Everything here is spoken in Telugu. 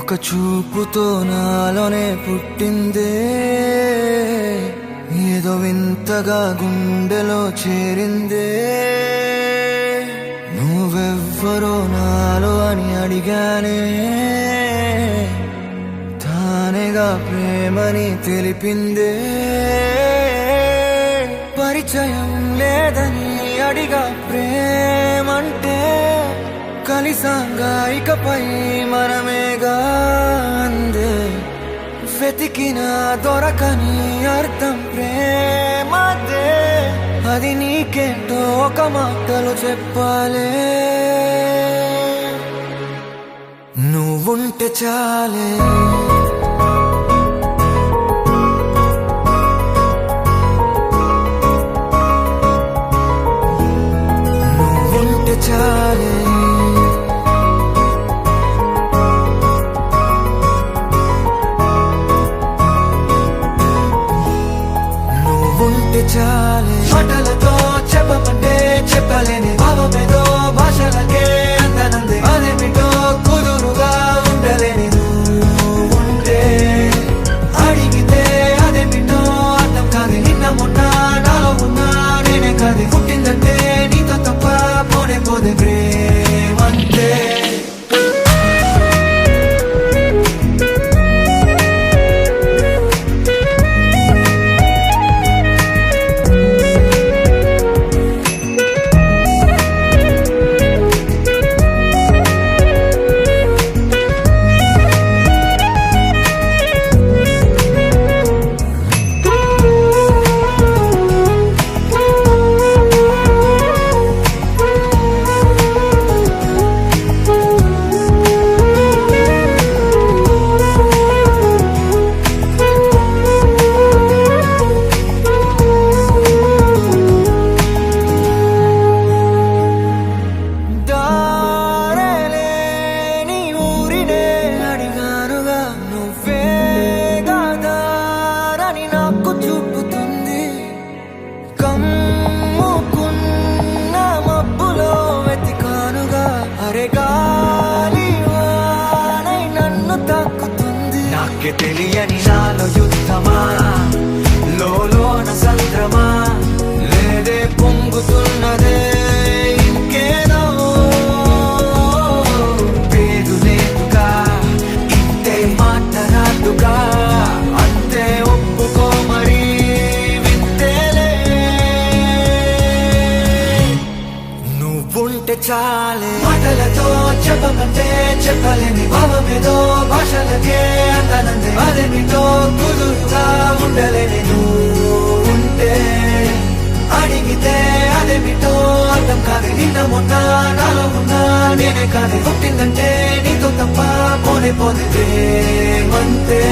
ఒక చూపుతో నాలోనే పుట్టిందే, ఏదో వింతగా గుండెలో చేరిందే. నువ్వెవ్వరో నాలో అని అడిగానే, తానేగా ప్రేమని తెలిపిందే. పరిచయం లేదని అడిగా ప్రేమంటే, కలిసాంగా ఇకపై మనమేగా అందే. వెతికిన దొరకని అర్థం ప్రేమదే, అది నీకేంటో ఒక మాటలో చెప్పాలే. నువ్వుంటే చాలే, నువ్వుంటే చాలే, నువ్వుంటే చాలే. మాటలతో చెప్పమంటే చెప్పలేని భావమేదో భాషలకే అందనందే. అదేమిటో కుదురుగా ఉండలేని నువ్వుంటే, అడిగితే అదేమిటో అర్థం కాదు. నిన్న మొన్న నాలో ఉన్నా నేనే కాదు. పుట్టిందంటే నీతో తప్ప పోనే పోదే ప్రేమంటే. నాకే తెలియని నాలో యుద్ధమా, లోన సంద్రమా, లేదే పొంగుతున్నదే ఇంకేదో. పేరు లేదుగా, ఇంతే మాట రాదుగా, అంతే ఒప్పుకో మరి వింతేలే. నువ్వుంటే చాలే, మాటలతో చెప్పమంటే చెప్పలేని భావమేదో భాషలకే అందనందే. అదేమిటో కుదురుగా ఉండలేని నువ్వుంటే, అడిగితే అదేమిటో అర్థం కాదు. నిన్న మొన్న నాలో ఉన్నా నేనే కాదు. పుట్టిందంటే నీతో తప్ప పోనే పోదే ప్రేమంతే.